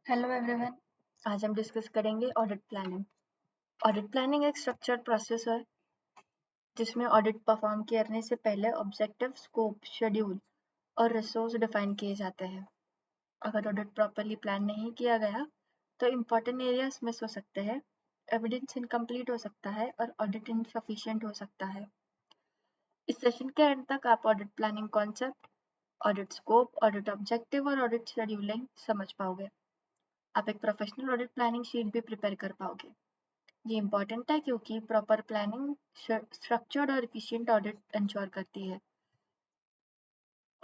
Hello everyone. आज हम discuss करेंगे ऑडिट प्लानिंग। ऑडिट प्लानिंग एक स्ट्रक्चर्ड प्रोसेस है जिसमें ऑडिट परफॉर्म करने से पहले ऑब्जेक्टिव, स्कोप, शेड्यूल और रिसोर्स डिफाइन किए जाते हैं। अगर ऑडिट प्रॉपरली प्लान नहीं किया गया तो इम्पोर्टेंट एरियाज मिस हो सकते हैं, एविडेंस इनकम्प्लीट हो सकता है और ऑडिट इनसफिशिएंट हो सकता है। इस सेशन के एंड तक आप audit planning concept, audit scope, audit objective और ऑडिट शेड्यूलिंग समझ पाओगे। आप एक प्रोफेशनल ऑडिट प्लानिंग शीट भी प्रिपेयर कर पाओगे। ये इम्पोर्टेंट है क्योंकि प्रॉपर प्लानिंग स्ट्रक्चर्ड और एफिशिएंट ऑडिट इंश्योर करती है।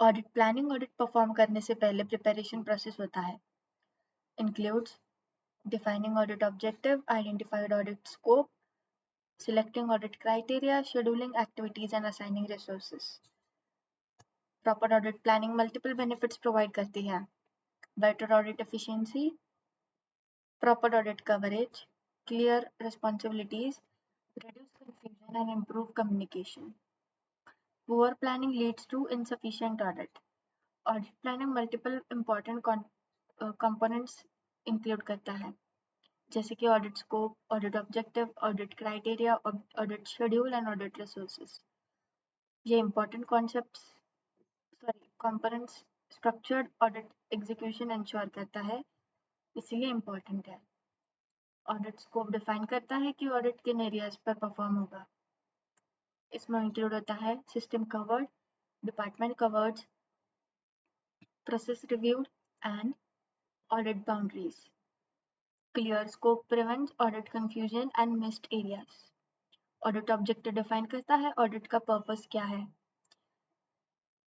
ऑडिट प्लानिंग ऑडिट परफॉर्म करने से पहले प्रिपरेशन प्रोसेस होता है। Includes defining audit objective, identified audit scope, selecting audit criteria, scheduling activities and assigning resources. Proper audit planning multiple benefits provide करती है। Better audit efficiency, proper audit coverage, clear responsibilities, reduce confusion and improve communication. Poor planning leads to insufficient audit. Audit planning multiple important components include करता है, जैसे कि audit scope, audit objective, audit criteria, audit schedule and audit resources. ये important components structured audit execution ensure करता है, इसीलिए important है। Audit scope define करता है कि audit किन areas पर perform होगा। इसमें include होता है system covered, department covered, process reviewed and audit boundaries. Clear scope prevents audit confusion and missed areas. Audit objective define करता है audit का purpose क्या है।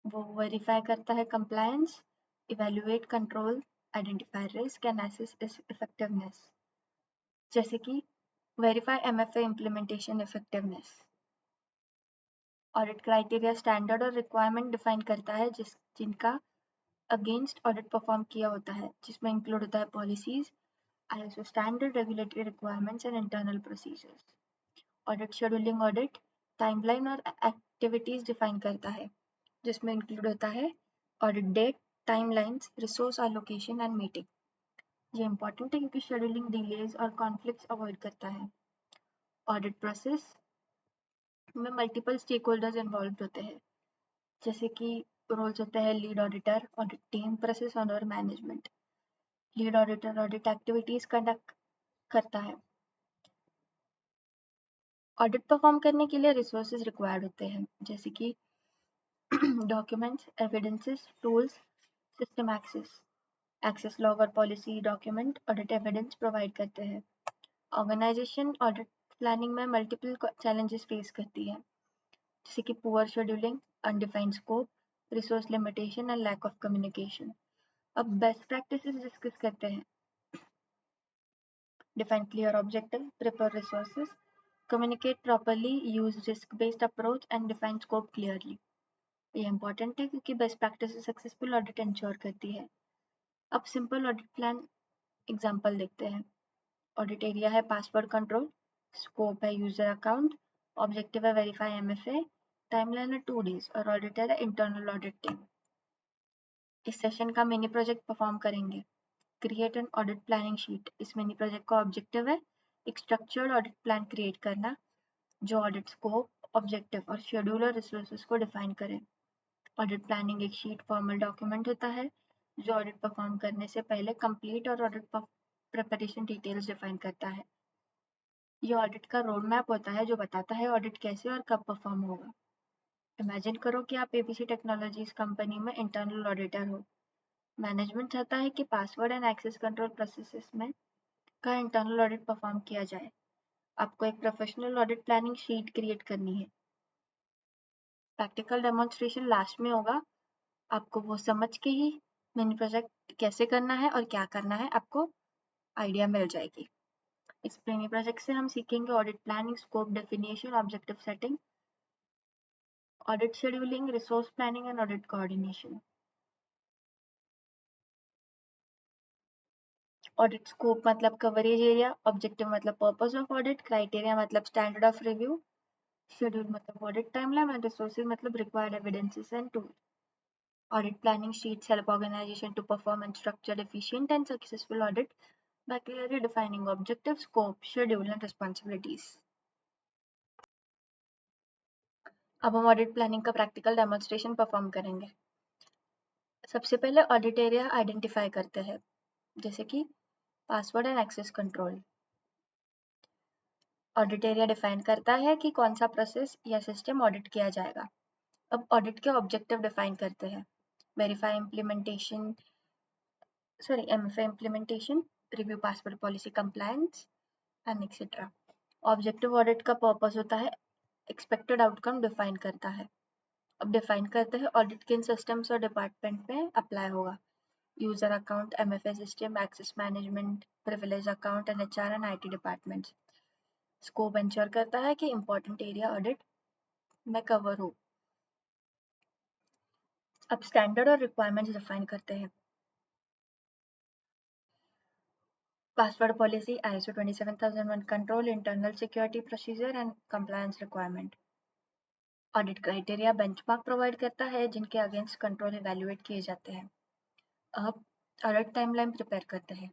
वो verify करता है compliance, evaluate control, identify risk and assess effectiveness. जैसे कि verify MFA implementation effectiveness. Audit criteria standard और requirement define करता है जिनका against audit perform किया होता है, जिसमें include होता है policies, ISO standard, regulatory requirements and internal procedures. Audit scheduling audit timeline और activities define करता है, जिसमें include होता है audit date, timelines, resource allocation and meeting. ये important है क्योंकि scheduling delays और conflicts avoid करता है। Audit process में multiple stakeholders involved होते हैं, जैसे कि roles होते हैं lead auditor, audit team, process owner, management. Lead auditor audit activities conduct करता है। ऑडिट परफॉर्म करने के लिए रिसोर्सेज रिक्वायर्ड होते हैं, जैसे कि documents, evidences, tools, system access log और policy document audit evidence provide करते हैं। ऑर्गेनाइजेशन ऑडिट प्लानिंग में मल्टीपल चैलेंजेस फेस करती है, जैसे कि poor scheduling, undefined scope, resource limitation and lack of communication. अब बेस्ट प्रैक्टिसेस डिस्कस करते हैं। Define clear objective, prepare resources, communicate properly, use risk-based approach and define scope clearly. ये important है क्योंकि best practices successful audit ensure करती है। अब simple audit plan example देखते हैं। Audit area है password control, scope है user account, objective है verify MFA, timeline है 2 days और auditor है internal audit team। इस सेशन का मिनी प्रोजेक्ट परफॉर्म करेंगे। Create an audit planning sheet. इस मिनी प्रोजेक्ट का ऑब्जेक्टिव है एक स्ट्रक्चर्ड ऑडिट प्लान क्रिएट करना जो ऑडिट स्कोप, ऑब्जेक्टिव और शेड्यूल और रिसोर्सेज को डिफाइन करे। ऑडिट प्लानिंग एक शीट फॉर्मल डॉक्यूमेंट होता है जो ऑडिट परफॉर्म करने से पहले कंप्लीट और ऑडिट प्रिपरेशन डिटेल्स डिफाइन करता है। ये ऑडिट का रोड मैप होता है जो बताता है ऑडिट कैसे और कब परफॉर्म होगा। इमेजिन करो कि आप एबीसी टेक्नोलॉजीज कंपनी में इंटरनल ऑडिटर हो। मैनेजमेंट चाहता है कि password and access control processes में का इंटरनल ऑडिट परफॉर्म किया जाए। आपको एक professional audit planning sheet create करनी है। प्रैक्टिकल डेमोन्स्ट्रेशन लास्ट में होगा। आपको वो समझ के ही मिनी प्रोजेक्ट कैसे करना है और क्या करना है आपको आइडिया मिल जाएगी। इस मिनी प्रोजेक्ट से हम सीखेंगे audit planning, scope definition, objective setting, audit scheduling, resource planning and audit coordination. Audit scope मतलब कवरेज एरिया, ऑब्जेक्टिव मतलब पर्पस ऑफ ऑडिट, क्राइटेरिया मतलब स्टैंडर्ड ऑफ रिव्यू, शेड्यूल मतलब ऑडिट टाइमलाइन एंड रिसोर्सेज मतलब required evidences and tool. Audit planning sheets help organization to perform and structure efficient and successful audit by clearly defining objectives, scope, schedule and responsibilities. अब हम audit planning का practical demonstration perform करेंगे। सबसे पहले audit area identify करते हैं, जैसे कि password and access control. Audit area define करता है कि कौन सा प्रोसेस या सिस्टम ऑडिट किया जाएगा। अब ऑडिट के ऑब्जेक्टिव डिफाइन करते हैं, verify implementation MFA implementation, review passport policy compliance and etc. Objective audit का पर्पस होता है एक्सपेक्टेड आउटकम डिफाइन करता है। अब डिफाइन करते हैं ऑडिट किन सिस्टम्स और डिपार्टमेंट में अप्लाई होगा। User account, MFA system, access management, privilege account and HR and IT departments. Scope ensure करता है कि इंपॉर्टेंट एरिया ऑडिट में कवर हो। अब स्टैंडर्ड और रिक्वायरमेंट्स डिफाइन करते हैं। Password policy, ISO 27001 control, internal security procedure and compliance requirement. Audit criteria benchmark provide करता है जिनके अगेंस्ट कंट्रोल इवैल्यूएट किए जाते हैं। अब ऑडिट टाइमलाइन प्रिपेयर करते हैं।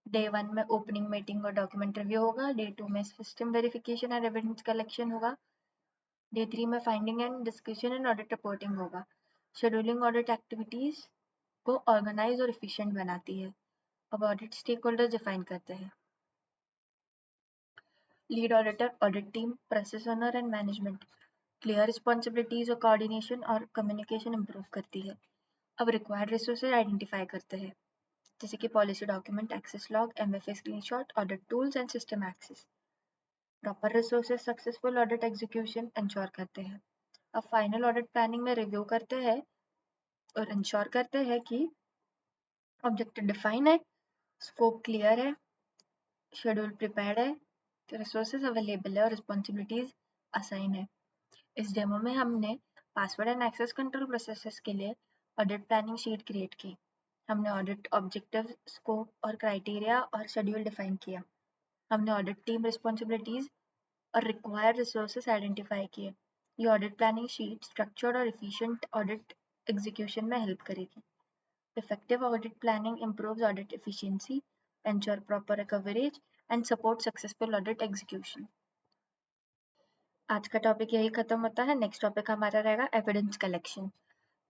डे 1 में ओपनिंग मीटिंग और डॉक्यूमेंट रिव्यू होगा। डे 2 में system verification and evidence collection होगा। डे 3 में finding and discussion and audit reporting होगा। शेड्यूलिंग ऑडिट एक्टिविटीज को ऑर्गेनाइज और एफिशिएंट बनाती है। अब ऑडिट स्टेक होल्डर्स डिफाइन करते हैं। Lead auditor, audit team, process owner and management. Clear responsibilities और कोऑर्डिनेशन और कम्युनिकेशन इंप्रूव करती है। अब रिक्वायर्ड रिसोर्सेज आइडेंटिफाई करते हैं, जैसे कि policy document, access log, MFA screenshot, audit tools and system access. Proper resources successful audit execution ensure करते हैं। अब फाइनल ऑडिट प्लानिंग में रिव्यू करते हैं और इंश्योर करते हैं कि ऑब्जेक्टिव डिफाइन है, स्कोप क्लियर है, शेड्यूल प्रिपेयर्ड है, रिसोर्सेज अवेलेबल है और रिस्पॉन्सिबिलिटीज असाइन है। इस डेमो में हमने password and access control processes के लिए ऑडिट प्लानिंग शीट क्रिएट की। हमने ऑडिट ऑब्जेक्टिव, स्कोप और क्राइटेरिया और शेड्यूल डिफाइन किया। हमने ऑडिट टीम रिस्पॉन्सिबिलिटीज और रिक्वायर्ड रिसोर्सेज आइडेंटिफाई किए। ये ऑडिट प्लानिंग शीट स्ट्रक्चर्ड और एफिशिएंट ऑडिट एग्जीक्यूशन में हेल्प करेगी। Effective audit planning improves audit efficiency, ensure proper coverage and support successful audit execution। आज का टॉपिक यही खत्म होता है। नेक्स्ट टॉपिक हमारा रहेगा एविडेंस कलेक्शन।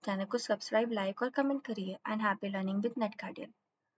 चैनल को सब्सक्राइब, लाइक और कमेंट करिए and happy learning with net guardian.